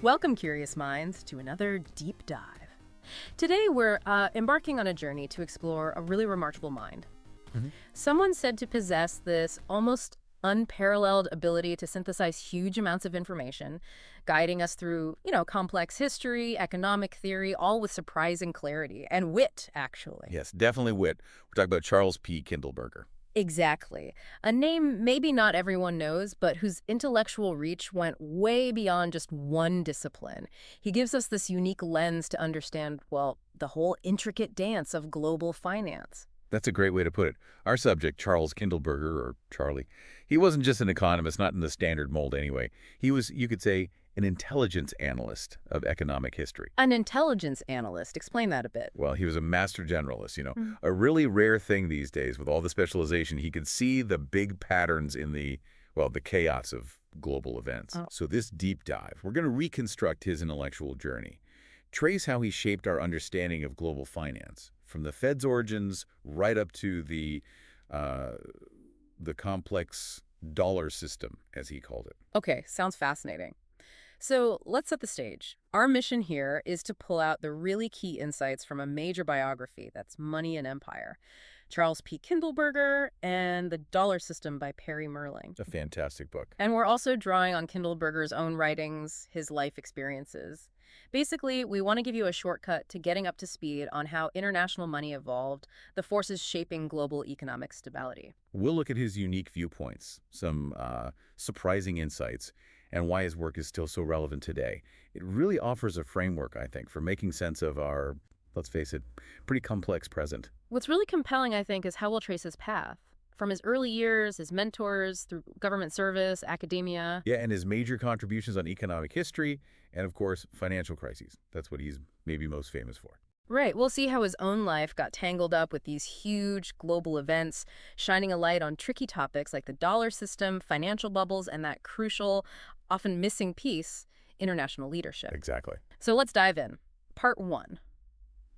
Welcome, curious minds, to another deep dive. Today, we're embarking on a journey to explore a really remarkable mind. Someone said to possess this almost unparalleled ability to synthesize huge amounts of information, guiding us through, complex history, economic theory, all with surprising clarity and wit, actually. Yes, definitely wit. We're talking about Charles P. Kindleberger. Exactly. A name maybe not everyone knows, but whose intellectual reach went way beyond just one discipline. He gives us this unique lens to understand, well, the whole intricate dance of global finance. That's a great way to put it. Our subject, Charles Kindleberger, or Charlie, he wasn't just an economist, not in the standard mold anyway. He was, you could say, an intelligence analyst of economic history. An intelligence analyst. Explain that a bit. Well, he was a master generalist, a really rare thing these days with all the specialization. He could see the big patterns in the chaos of global events. So this deep dive, we're going to reconstruct his intellectual journey, trace how he shaped our understanding of global finance, from the Fed's origins right up to the complex dollar system, as he called it. Okay, sounds fascinating. So let's set the stage. Our mission here is to pull out the really key insights from a major biography that's Money and Empire, Charles P. Kindleberger, and The Dollar System by Perry Mehrling. A fantastic book. And we're also drawing on Kindleberger's own writings, his life experiences. Basically, we want to give you a shortcut to getting up to speed on how international money evolved, the forces shaping global economic stability. We'll look at his unique viewpoints, some surprising insights, and why his work is still so relevant today. It really offers a framework, I think, for making sense of our, let's face it, pretty complex present. What's really compelling, I think, is how we'll trace his path. From his early years, his mentors, through government service, academia. Yeah, and his major contributions on economic history, and of course, financial crises. That's what he's maybe most famous for. Right. We'll see how his own life got tangled up with these huge global events, shining a light on tricky topics like the dollar system, financial bubbles, and that crucial, often missing piece, international leadership. Exactly. So let's dive in. Part 1.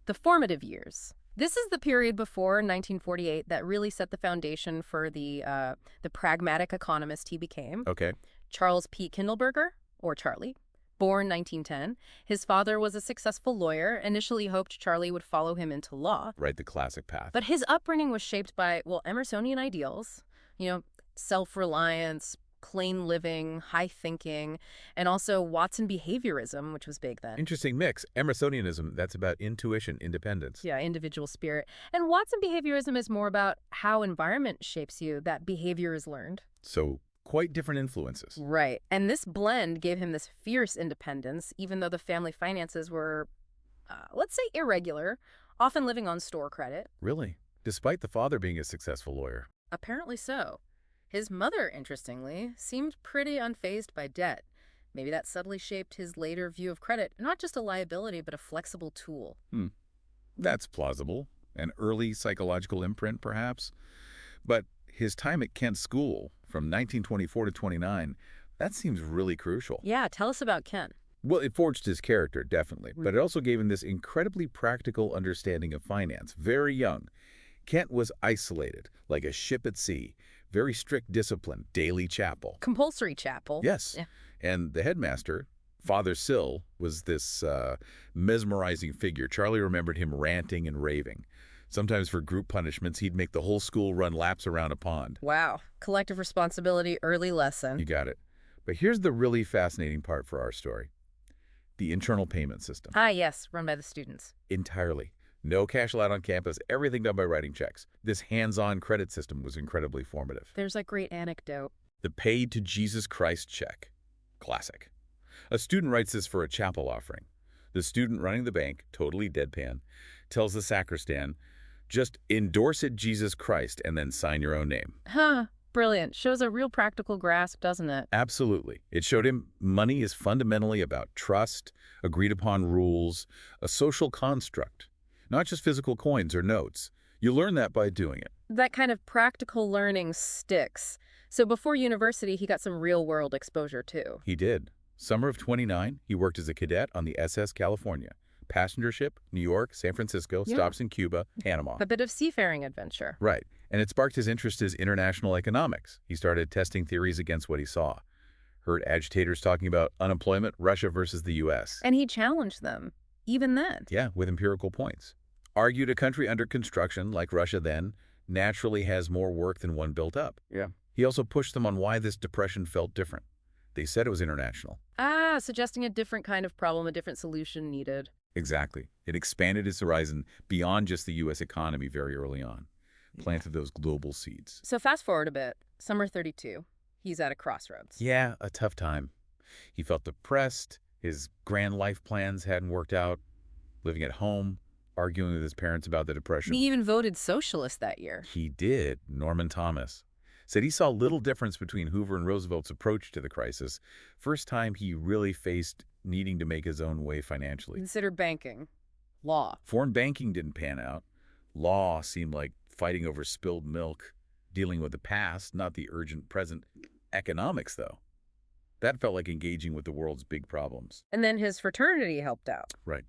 The formative years. This is the period before 1948 that really set the foundation for the pragmatic economist he became. Okay. Charles P. Kindleberger, or Charlie. Born 1910, his father was a successful lawyer, initially hoped Charlie would follow him into law. Right, the classic path. But his upbringing was shaped by, Emersonian ideals, self-reliance, plain living, high thinking, and also Watson behaviorism, which was big then. Interesting mix. Emersonianism, that's about intuition, independence. Yeah, individual spirit. And Watson behaviorism is more about how environment shapes you, that behavior is learned. So quite different influences. Right. And this blend gave him this fierce independence, even though the family finances were, let's say, irregular, often living on store credit. Really? Despite the father being a successful lawyer? Apparently so. His mother, interestingly, seemed pretty unfazed by debt. Maybe that subtly shaped his later view of credit, not just a liability, but a flexible tool. That's plausible. An early psychological imprint, perhaps. But his time at Kent School, from 1924 to 29, that seems really crucial. Yeah, tell us about Kent. Well, it forged his character, definitely. But it also gave him this incredibly practical understanding of finance. Very young. Kent was isolated, like a ship at sea. Very strict discipline, daily chapel. Compulsory chapel. Yes. Yeah. And the headmaster, Father Sill, was this mesmerizing figure. Charlie remembered him ranting and raving. Sometimes for group punishments, he'd make the whole school run laps around a pond. Wow. Collective responsibility, early lesson. You got it. But here's the really fascinating part for our story. The internal payment system. Ah, yes, run by the students. Entirely. No cash allowed on campus, everything done by writing checks. This hands-on credit system was incredibly formative. There's a great anecdote. The paid to Jesus Christ check. Classic. A student writes this for a chapel offering. The student running the bank, totally deadpan, tells the sacristan, just endorse it Jesus Christ and then sign your own name. Huh. Brilliant. Shows a real practical grasp, doesn't it? Absolutely. It showed him money is fundamentally about trust, agreed upon rules, a social construct, not just physical coins or notes. You learn that by doing it. That kind of practical learning sticks. So before university, he got some real-world exposure, too. He did. Summer of 29, he worked as a cadet on the SS California. Passenger ship, New York, San Francisco, stops in Cuba, Panama. A bit of seafaring adventure. Right. And it sparked his interest in international economics. He started testing theories against what he saw. Heard agitators talking about unemployment, Russia versus the U.S. And he challenged them, even then. Yeah, with empirical points. Argued a country under construction, like Russia then, naturally has more work than one built up. Yeah. He also pushed them on why this depression felt different. They said it was international. Suggesting a different kind of problem, a different solution needed. Exactly. It expanded its horizon beyond just the U.S. economy very early on. Planted those global seeds. So fast forward a bit, summer 32. He's at a crossroads. Yeah, a tough time. He felt depressed. His grand life plans hadn't worked out. Living at home, arguing with his parents about the depression. He even voted socialist that year. He did. Norman Thomas said he saw little difference between Hoover and Roosevelt's approach to the crisis. First time he really faced needing to make his own way financially. Consider banking. Law. Foreign banking didn't pan out. Law seemed like fighting over spilled milk, dealing with the past, not the urgent present. Economics, though, that felt like engaging with the world's big problems. And then his fraternity helped out. Right.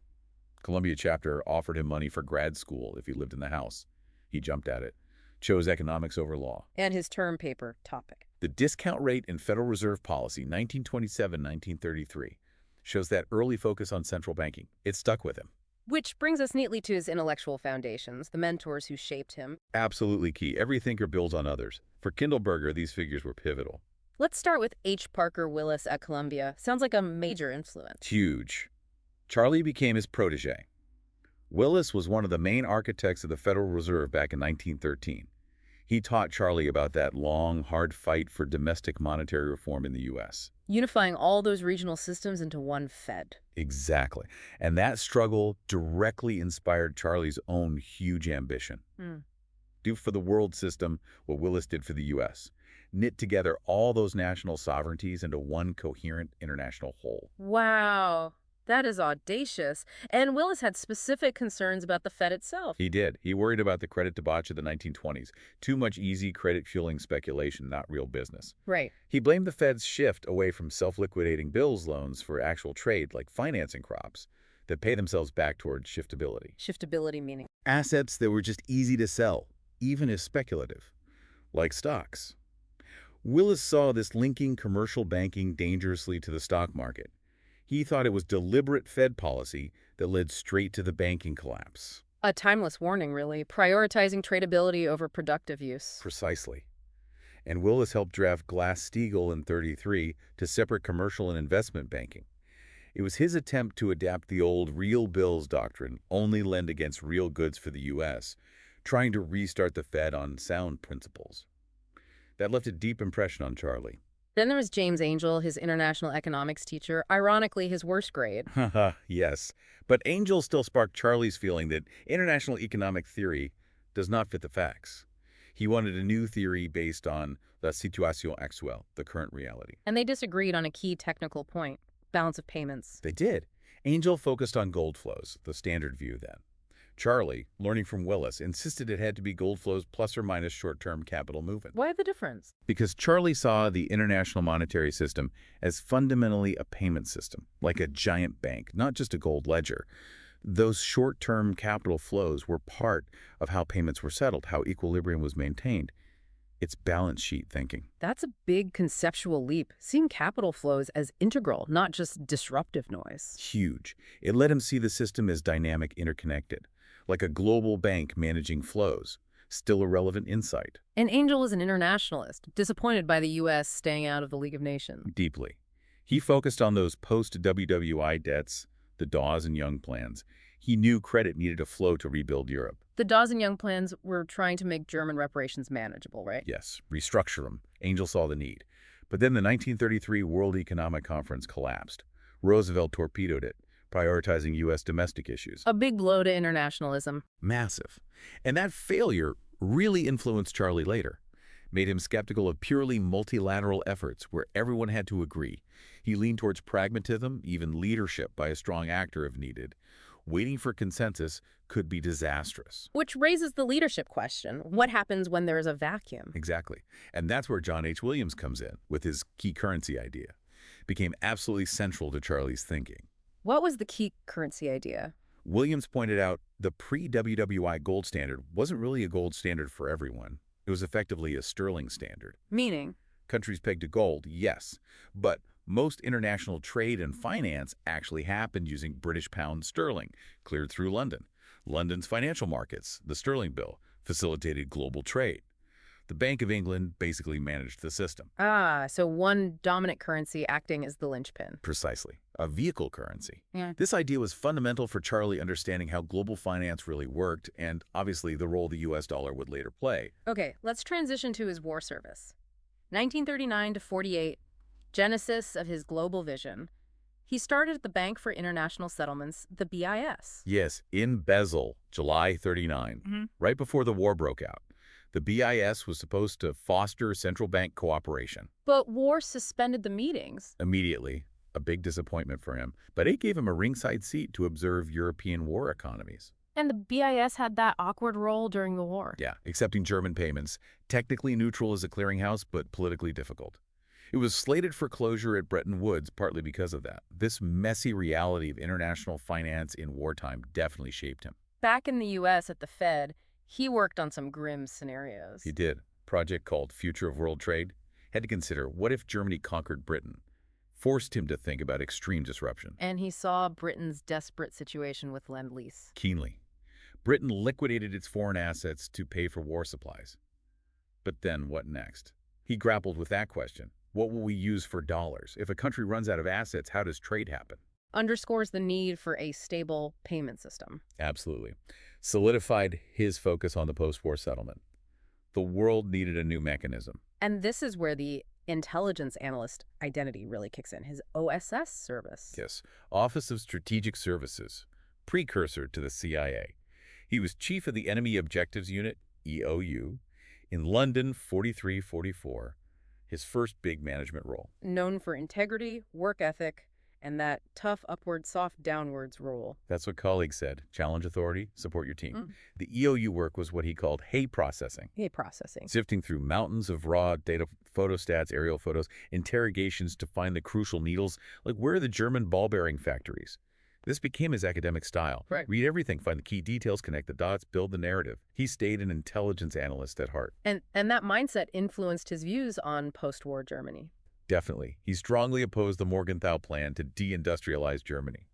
Columbia chapter offered him money for grad school if he lived in the house. He jumped at it, chose economics over law. And his term paper topic. The discount rate in Federal Reserve policy, 1927-1933, shows that early focus on central banking. It stuck with him. Which brings us neatly to his intellectual foundations, the mentors who shaped him. Absolutely key. Every thinker builds on others. For Kindleberger, these figures were pivotal. Let's start with H. Parker Willis at Columbia. Sounds like a major influence. Huge. Charlie became his protege. Willis was one of the main architects of the Federal Reserve back in 1913. He taught Charlie about that long, hard fight for domestic monetary reform in the U.S. Unifying all those regional systems into one Fed. Exactly. And that struggle directly inspired Charlie's own huge ambition. Do for the world system what Willis did for the U.S. Knit together all those national sovereignties into one coherent international whole. Wow. That is audacious. And Willis had specific concerns about the Fed itself. He did. He worried about the credit debauch of the 1920s. Too much easy credit-fueling speculation, not real business. Right. He blamed the Fed's shift away from self-liquidating bills loans for actual trade, like financing crops, that pay themselves back toward shiftability. Shiftability meaning? Assets that were just easy to sell, even as speculative, like stocks. Willis saw this linking commercial banking dangerously to the stock market. He thought it was deliberate Fed policy that led straight to the banking collapse. A timeless warning, really, prioritizing tradability over productive use. Precisely. And Willis helped draft Glass-Steagall in '33 to separate commercial and investment banking. It was his attempt to adapt the old real bills doctrine, only lend against real goods for the U.S., trying to restart the Fed on sound principles. That left a deep impression on Charlie. Then there was James Angel, his international economics teacher, ironically his worst grade. Haha, yes. But Angel still sparked Charlie's feeling that international economic theory does not fit the facts. He wanted a new theory based on la situation actuelle, the current reality. And they disagreed on a key technical point, balance of payments. They did. Angel focused on gold flows, the standard view then. Charlie, learning from Willis, insisted it had to be gold flows plus or minus short-term capital movement. Why the difference? Because Charlie saw the international monetary system as fundamentally a payment system, like a giant bank, not just a gold ledger. Those short-term capital flows were part of how payments were settled, how equilibrium was maintained. It's balance sheet thinking. That's a big conceptual leap, seeing capital flows as integral, not just disruptive noise. Huge. It let him see the system as dynamic, interconnected, like a global bank managing flows. Still a relevant insight. And Angel was an internationalist, disappointed by the U.S. staying out of the League of Nations. Deeply. He focused on those post-WWI debts, the Dawes and Young plans. He knew credit needed a flow to rebuild Europe. The Dawes and Young plans were trying to make German reparations manageable, right? Yes, restructure them. Angel saw the need. But then the 1933 World Economic Conference collapsed. Roosevelt torpedoed it, prioritizing U.S. domestic issues. A big blow to internationalism. Massive. And that failure really influenced Charlie later, made him skeptical of purely multilateral efforts where everyone had to agree. He leaned towards pragmatism, even leadership by a strong actor if needed. Waiting for consensus could be disastrous. Which raises the leadership question. What happens when there is a vacuum? Exactly. And that's where John H. Williams comes in with his key currency idea. Became absolutely central to Charlie's thinking. What was the key currency idea? Williams pointed out the pre-WWI gold standard wasn't really a gold standard for everyone. It was effectively a sterling standard. Meaning? Countries pegged to gold, yes, but Most international trade and finance actually happened using British pound sterling, cleared through London. London's financial markets, the sterling bill, facilitated global trade. The Bank of England basically managed the system. Ah, so one dominant currency acting as the linchpin. Precisely. A vehicle currency. Yeah. This idea was fundamental for Charlie understanding how global finance really worked and, obviously, the role the U.S. dollar would later play. Okay, let's transition to his war service. 1939 to 48, genesis of his global vision. He started at the Bank for International Settlements, the BIS. Yes, in Basel, July 39, right before the war broke out. The BIS was supposed to foster central bank cooperation. But war suspended the meetings. Immediately, a big disappointment for him, but it gave him a ringside seat to observe European war economies. And the BIS had that awkward role during the war. Yeah, accepting German payments, technically neutral as a clearinghouse, but politically difficult. It was slated for closure at Bretton Woods partly because of that. This messy reality of international finance in wartime definitely shaped him. Back in the U.S. at the Fed, he worked on some grim scenarios. He did. Project called Future of World Trade had to consider what if Germany conquered Britain, forced him to think about extreme disruption. And he saw Britain's desperate situation with Lend-Lease. Keenly. Britain liquidated its foreign assets to pay for war supplies. But then what next? He grappled with that question. What will we use for dollars? If a country runs out of assets, how does trade happen? Underscores the need for a stable payment system. Absolutely. Solidified his focus on the post-war settlement. The world needed a new mechanism. And this is where the intelligence analyst identity really kicks in, his OSS service. Yes, Office of Strategic Services, precursor to the CIA. He was chief of the Enemy Objectives Unit, EOU, in London 43-44, his first big management role. Known for integrity, work ethic, and that tough upward, soft downwards rule. That's what colleagues said. Challenge authority, support your team. The EOU work was what he called hay processing. Hay processing. Sifting through mountains of raw data, photostats, aerial photos, interrogations to find the crucial needles, like where are the German ball bearing factories? This became his academic style. Right. Read everything, find the key details, connect the dots, build the narrative. He stayed an intelligence analyst at heart. And that mindset influenced his views on post-war Germany. Definitely. He strongly opposed the Morgenthau plan to deindustrialize Germany,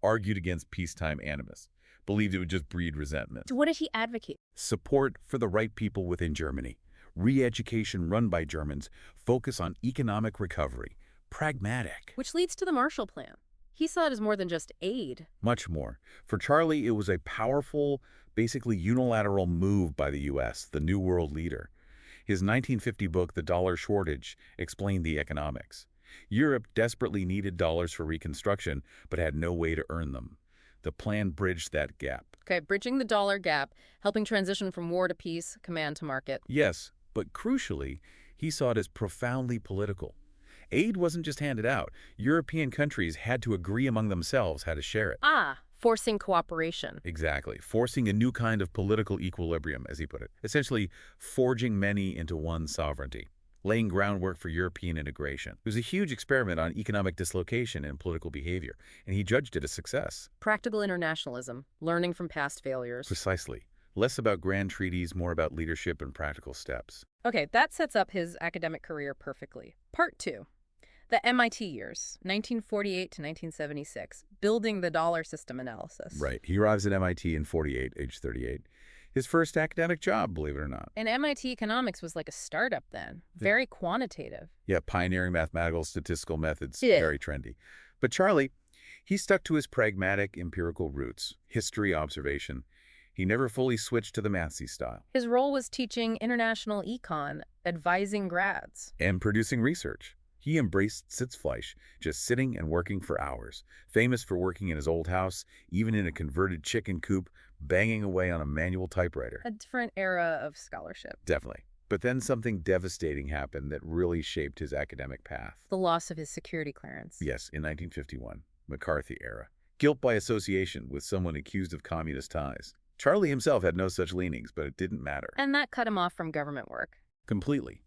argued against peacetime animus, believed it would just breed resentment. So what did he advocate? Support for the right people within Germany, re-education run by Germans, focus on economic recovery, pragmatic. Which leads to the Marshall Plan. He saw it as more than just aid. Much more. For Charlie, it was a powerful, basically unilateral move by the U.S., the New World leader. His 1950 book, The Dollar Shortage, explained the economics. Europe desperately needed dollars for reconstruction, but had no way to earn them. The plan bridged that gap. Okay, bridging the dollar gap, helping transition from war to peace, command to market. Yes, but crucially, he saw it as profoundly political. Aid wasn't just handed out. European countries had to agree among themselves how to share it. Forcing cooperation. Exactly. Forcing a new kind of political equilibrium, as he put it. Essentially, forging many into one sovereignty. Laying groundwork for European integration. It was a huge experiment on economic dislocation and political behavior, and he judged it a success. Practical internationalism, learning from past failures. Precisely. Less about grand treaties, more about leadership and practical steps. Okay, that sets up his academic career perfectly. Part 2. The MIT years, 1948 to 1976, building the dollar system analysis. Right. He arrives at MIT in 48, age 38. His first academic job, believe it or not. And MIT economics was like a startup then, very quantitative. Yeah, pioneering mathematical statistical methods, Yeah. very trendy. But Charlie, he stuck to his pragmatic empirical roots, history, observation. He never fully switched to the mathy style. His role was teaching international econ, advising grads. And producing research. He embraced Sitzfleisch, just sitting and working for hours. Famous for working in his old house, even in a converted chicken coop, banging away on a manual typewriter. A different era of scholarship. Definitely. But then something devastating happened that really shaped his academic path. The loss of his security clearance. Yes, in 1951, McCarthy era. Guilt by association with someone accused of communist ties. Charlie himself had no such leanings, but it didn't matter. And that cut him off from government work. Completely.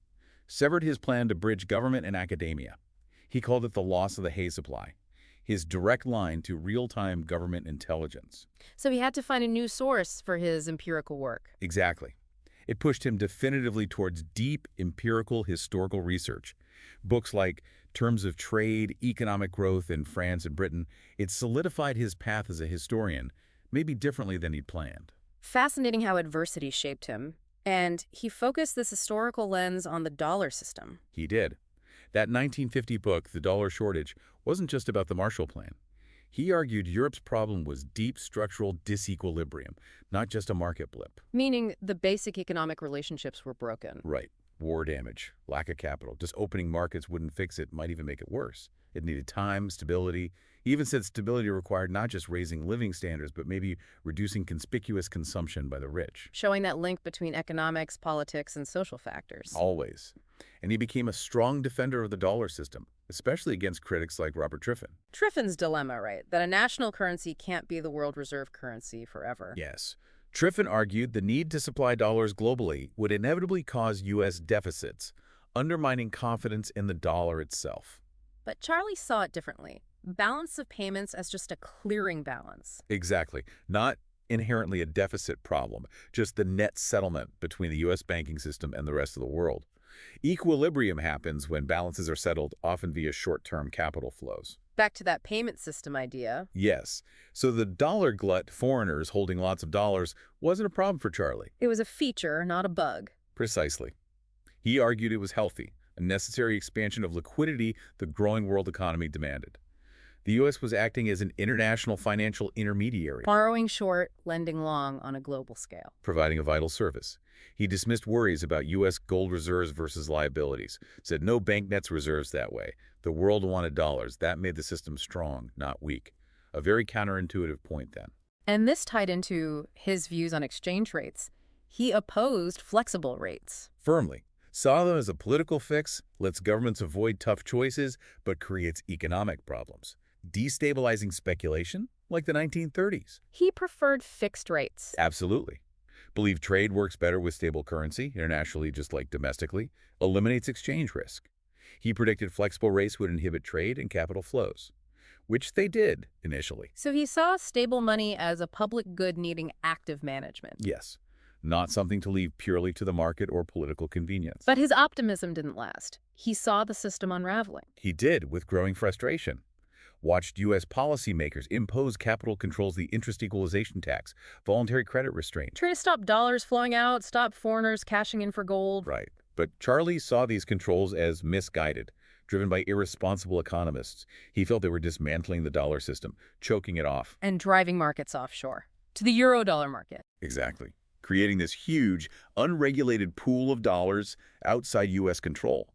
Severed his plan to bridge government and academia. He called it the loss of the hay supply, his direct line to real-time government intelligence. So he had to find a new source for his empirical work. Exactly. It pushed him definitively towards deep empirical historical research. Books like terms of trade, economic growth in France and Britain, it solidified his path as a historian, maybe differently than he'd planned. Fascinating how adversity shaped him. And he focused this historical lens on the dollar system. He did. That 1950 book, The Dollar Shortage, wasn't just about the Marshall Plan. He argued Europe's problem was deep structural disequilibrium, not just a market blip. Meaning the basic economic relationships were broken. Right. War damage, lack of capital. Just opening markets wouldn't fix it, might even make it worse. It needed time, stability. He even said stability required not just raising living standards, but maybe reducing conspicuous consumption by the rich. Showing that link between economics, politics, and social factors. Always. And he became a strong defender of the dollar system, especially against critics like Robert Triffin. Triffin's dilemma, right? That a national currency can't be the world reserve currency forever. Yes. Triffin argued the need to supply dollars globally would inevitably cause U.S. deficits, undermining confidence in the dollar itself. But Charlie saw it differently. Balance of payments as just a clearing balance. Exactly. Not inherently a deficit problem, just the net settlement between the U.S. banking system and the rest of the world. Equilibrium happens when balances are settled, often via short-term capital flows. Back to that payment system idea. Yes. So the dollar glut, foreigners holding lots of dollars, wasn't a problem for Charlie. It was a feature, not a bug. Precisely. He argued it was healthy, a necessary expansion of liquidity the growing world economy demanded. The U.S. was acting as an international financial intermediary, Borrowing short, lending long on a global scale. providing a vital service. He dismissed worries about U.S. gold reserves versus liabilities, said no bank nets reserves that way. The world wanted dollars. That made the system strong, not weak. A very counterintuitive point then. And this tied into his views on exchange rates. He opposed flexible rates. Firmly. Saw them as a political fix, lets governments avoid tough choices, but creates economic problems. Destabilizing speculation, like the 1930s. He preferred fixed rates. Absolutely. Believe trade works better with stable currency, internationally just like domestically, eliminates exchange risk. He predicted flexible rates would inhibit trade and capital flows, which they did initially. So he saw stable money as a public good needing active management. Yes, not something to leave purely to the market or political convenience. But his optimism didn't last. He saw the system unraveling. He did, with growing frustration. Watched U.S. policymakers impose capital controls, the interest equalization tax, voluntary credit restraint. Trying to stop dollars flowing out, stop foreigners cashing in for gold. Right. But Charlie saw these controls as misguided, driven by irresponsible economists. He felt they were dismantling the dollar system, choking it off. And driving markets offshore to the euro-dollar market. Exactly. Creating this huge, unregulated pool of dollars outside U.S. control.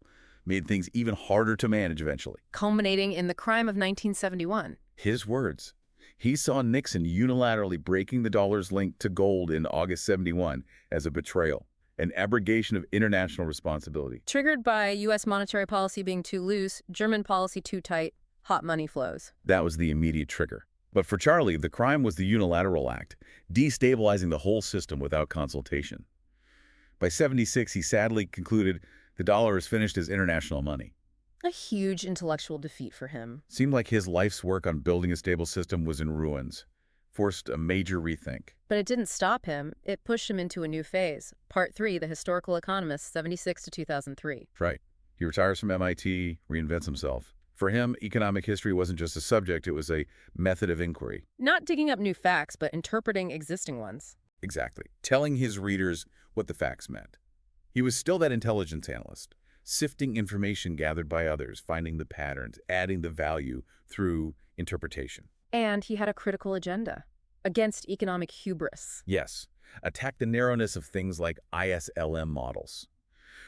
Made things even harder to manage eventually. Culminating in the crime of 1971. His words. He saw Nixon unilaterally breaking the dollar's link to gold in August 71 as a betrayal, an abrogation of international responsibility. Triggered by U.S. monetary policy being too loose, German policy too tight, hot money flows. That was the immediate trigger. But for Charlie, the crime was the unilateral act, destabilizing the whole system without consultation. By 76, he sadly concluded the dollar is finished as international money. A huge intellectual defeat for him. Seemed like his life's work on building a stable system was in ruins. Forced a major rethink. But it didn't stop him. It pushed him into a new phase. Part 3, The Historical Economist, 76 to 2003. Right. He retires from MIT, reinvents himself. For him, economic history wasn't just a subject, it was a method of inquiry. Not digging up new facts, but interpreting existing ones. Exactly. Telling his readers what the facts meant. He was still that intelligence analyst, sifting information gathered by others, finding the patterns, adding the value through interpretation. And he had a critical agenda against economic hubris. Yes, attacked the narrowness of things like ISLM models.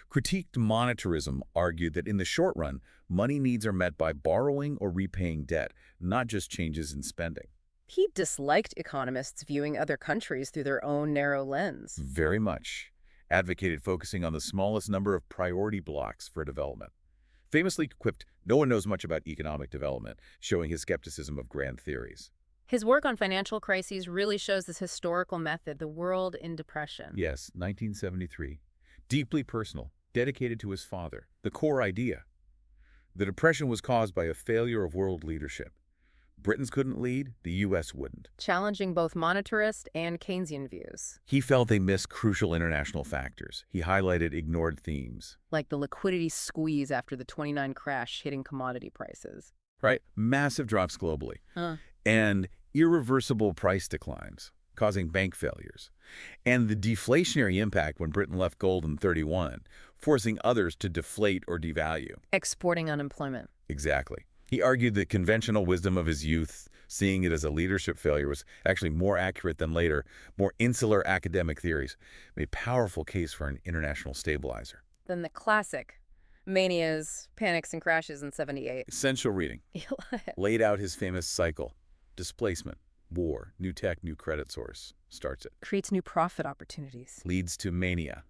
Critiqued monetarism, argued that in the short run, money needs are met by borrowing or repaying debt, not just changes in spending. He disliked economists viewing other countries through their own narrow lens. Very much. Advocated focusing on the smallest number of priority blocks for development. Famously quipped, no one knows much about economic development, showing his skepticism of grand theories. His work on financial crises really shows this historical method, the world in depression. Yes, 1973. Deeply personal, dedicated to his father. The core idea. The depression was caused by a failure of world leadership. Britons couldn't lead, the U.S. wouldn't. Challenging both monetarist and Keynesian views. He felt they missed crucial international factors. He highlighted ignored themes. Like the liquidity squeeze after the '29 crash hitting commodity prices. Right? Massive drops globally. Huh. And irreversible price declines, causing bank failures. And the deflationary impact when Britain left gold in '31, forcing others to deflate or devalue. Exporting unemployment. Exactly. He argued the conventional wisdom of his youth, seeing it as a leadership failure, was actually more accurate than later, more insular academic theories, made a powerful case for an international stabilizer. Then the classic manias, panics, and crashes in '78. Essential reading. Laid out his famous cycle. Displacement, war, new tech, new credit source. Starts it. Creates new profit opportunities. Leads to mania,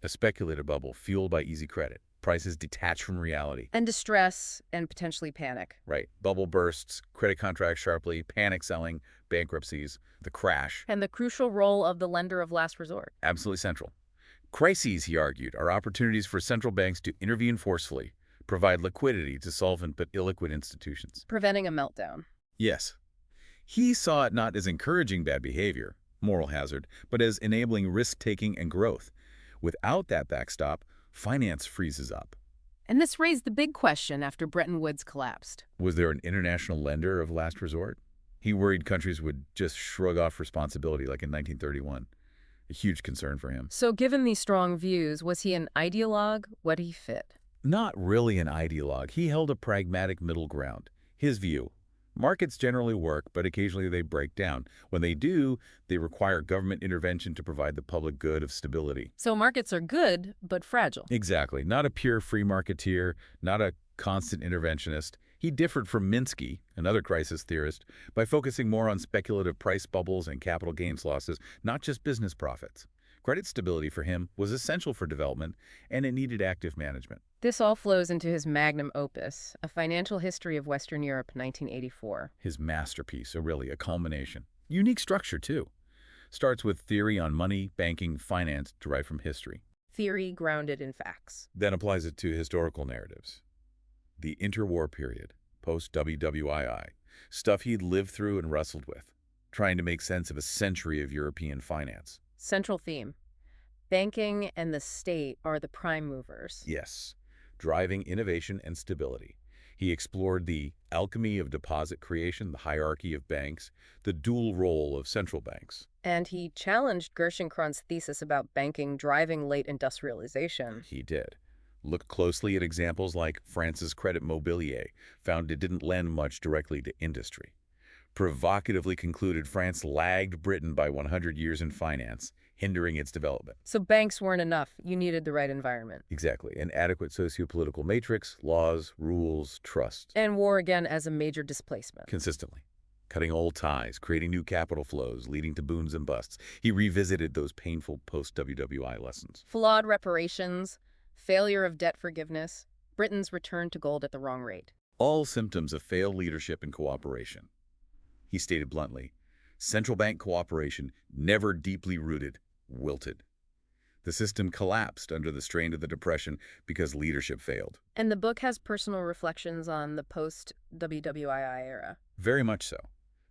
a speculative bubble fueled by easy credit. Prices detach from reality. And distress and potentially panic. Right. Bubble bursts, credit contracts sharply, panic selling, bankruptcies, the crash. And the crucial role of the lender of last resort. Absolutely central. Crises, he argued, are opportunities for central banks to intervene forcefully, provide liquidity to solvent but illiquid institutions. Preventing a meltdown. Yes. He saw it not as encouraging bad behavior, moral hazard, but as enabling risk-taking and growth. Without that backstop, finance freezes up. And this raised the big question after Bretton Woods collapsed. Was there an international lender of last resort? He worried countries would just shrug off responsibility like in 1931. A huge concern for him. So given these strong views, was he an ideologue? What he fit? Not really an ideologue. He held a pragmatic middle ground. His view: markets generally work, but occasionally they break down. When they do, they require government intervention to provide the public good of stability. So markets are good, but fragile. Exactly. Not a pure free marketeer, not a constant interventionist. He differed from Minsky, another crisis theorist, by focusing more on speculative price bubbles and capital gains losses, not just business profits. Credit stability for him was essential for development, and it needed active management. This all flows into his magnum opus, A Financial History of Western Europe, 1984. His masterpiece, really a culmination. Unique structure, too. Starts with theory on money, banking, finance derived from history. Theory grounded in facts. Then applies it to historical narratives. The interwar period, post-WWII, stuff he'd lived through and wrestled with, trying to make sense of a century of European finance. Central theme. Banking and the state are the prime movers. Yes, driving innovation and stability. He explored the alchemy of deposit creation, the hierarchy of banks, the dual role of central banks. And he challenged Gerschenkron's thesis about banking driving late industrialization. He did. Looked closely at examples like France's Credit Mobilier, found it didn't lend much directly to industry. Provocatively concluded France lagged Britain by 100 years in finance, hindering its development. So banks weren't enough. You needed the right environment. Exactly. An adequate socio-political matrix, laws, rules, trust. And war again as a major displacement. Consistently. Cutting old ties, creating new capital flows, leading to booms and busts. He revisited those painful post-WWI lessons. Flawed reparations, failure of debt forgiveness, Britain's return to gold at the wrong rate. All symptoms of failed leadership and cooperation. He stated bluntly, central bank cooperation, never deeply rooted, wilted. The system collapsed under the strain of the Depression because leadership failed. And the book has personal reflections on the post-WWII era. Very much so.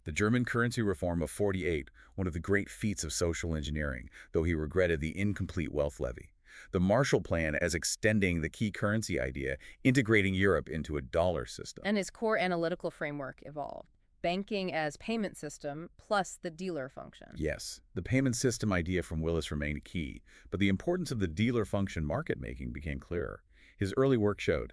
The German currency reform of '48, one of the great feats of social engineering, though he regretted the incomplete wealth levy. The Marshall Plan as extending the key currency idea, integrating Europe into a dollar system. And his core analytical framework evolved. Banking as payment system plus the dealer function. Yes, the payment system idea from Willis remained key, but the importance of the dealer function market making became clearer. His early work showed,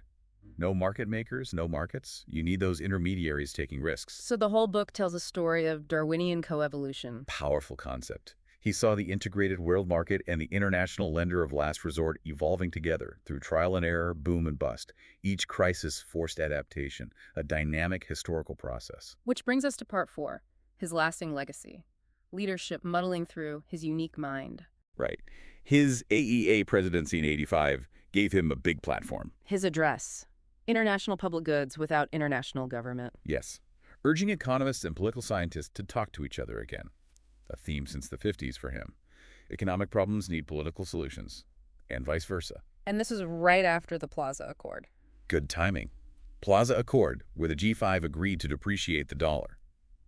no market makers, no markets. You need those intermediaries taking risks. So the whole book tells a story of Darwinian coevolution. Powerful concept. He saw the integrated world market and the international lender of last resort evolving together through trial and error, boom and bust. Each crisis forced adaptation, a dynamic historical process. Which brings us to part 4, his lasting legacy. Leadership muddling through his unique mind. Right. His AEA presidency in '85 gave him a big platform. His address. International public goods without international government. Yes. Urging economists and political scientists to talk to each other again. A theme since the '50s for him. Economic problems need political solutions, and vice versa. And this is right after the Plaza Accord. Good timing. Plaza Accord, where the G5 agreed to depreciate the dollar.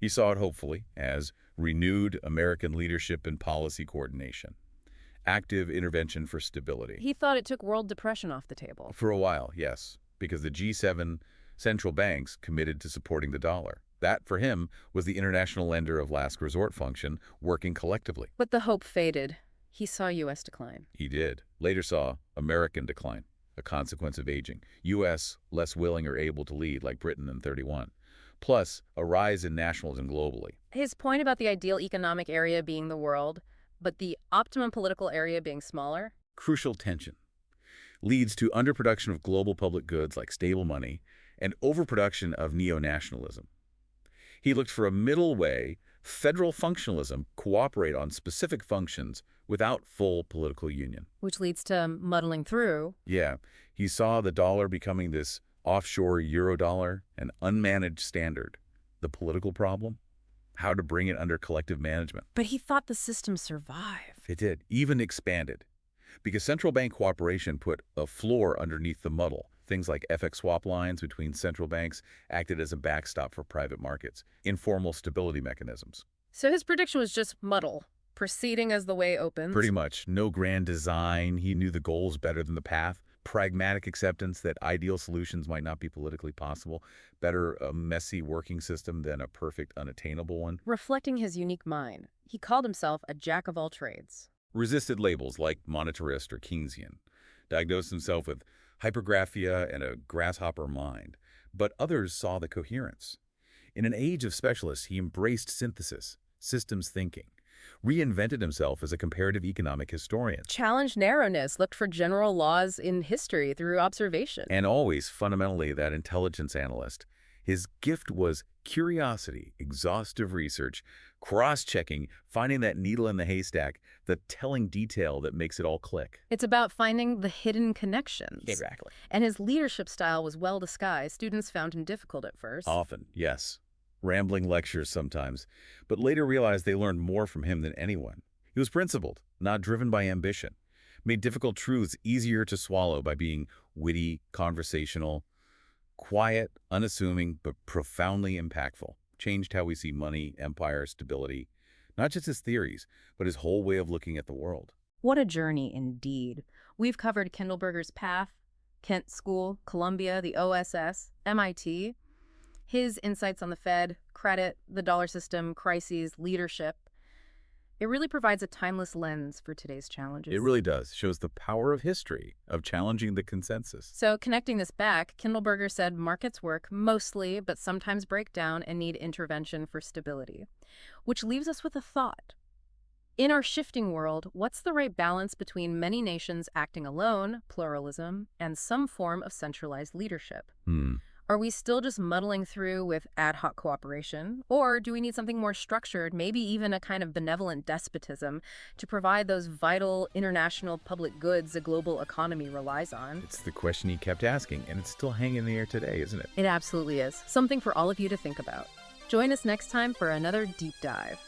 He saw it, hopefully, as renewed American leadership and policy coordination. Active intervention for stability. He thought it took world depression off the table. For a while, yes, because the G7 central banks committed to supporting the dollar. That, for him, was the international lender of last resort function, working collectively. But the hope faded. He saw U.S. decline. He did. Later saw American decline, a consequence of aging. U.S. less willing or able to lead, like Britain in '31. Plus, a rise in nationalism globally. His point about the ideal economic area being the world, but the optimum political area being smaller? Crucial tension. Leads to underproduction of global public goods like stable money and overproduction of neo-nationalism. He looked for a middle way, federal functionalism, cooperate on specific functions without full political union. Which leads to muddling through. Yeah, he saw the dollar becoming this offshore eurodollar, an unmanaged standard. The political problem? How to bring it under collective management. But he thought the system survived. It did, even expanded. Because central bank cooperation put a floor underneath the muddle. Things like FX swap lines between central banks acted as a backstop for private markets, informal stability mechanisms. So his prediction was just muddle, proceeding as the way opens. Pretty much. No grand design. He knew the goals better than the path. Pragmatic acceptance that ideal solutions might not be politically possible. Better a messy working system than a perfect, unattainable one. Reflecting his unique mind, he called himself a jack of all trades. Resisted labels like monetarist or Keynesian. Diagnosed himself with hypergraphia and a grasshopper mind. But others saw the coherence. In an age of specialists, he embraced synthesis, systems thinking. Reinvented himself as a comparative economic historian. Challenged narrowness, looked for general laws in history through observation. And always, fundamentally, that intelligence analyst. His gift was curiosity, exhaustive research, cross-checking, finding that needle in the haystack, the telling detail that makes it all click. It's about finding the hidden connections. Exactly. And his leadership style was well disguised. Students found him difficult at first. Often, yes. Rambling lectures sometimes, but later realized they learned more from him than anyone. He was principled, not driven by ambition. Made difficult truths easier to swallow by being witty, conversational, quiet, unassuming, but profoundly impactful. Changed how we see money, empire, stability. Not just his theories, but his whole way of looking at the world. What a journey indeed. We've covered Kindleberger's path, Kent School, Columbia, the OSS, MIT, his insights on the Fed, credit, the dollar system, crises, leadership. It really provides a timeless lens for today's challenges. It really does. Shows the power of history, of challenging the consensus. So connecting this back, Kindleberger said markets work mostly, but sometimes break down and need intervention for stability. Which leaves us with a thought. In our shifting world, what's the right balance between many nations acting alone, pluralism, and some form of centralized leadership? Are we still just muddling through with ad hoc cooperation? Or do we need something more structured, maybe even a kind of benevolent despotism, to provide those vital international public goods a global economy relies on? It's the question he kept asking, and it's still hanging in the air today, isn't it? It absolutely is. Something for all of you to think about. Join us next time for another deep dive.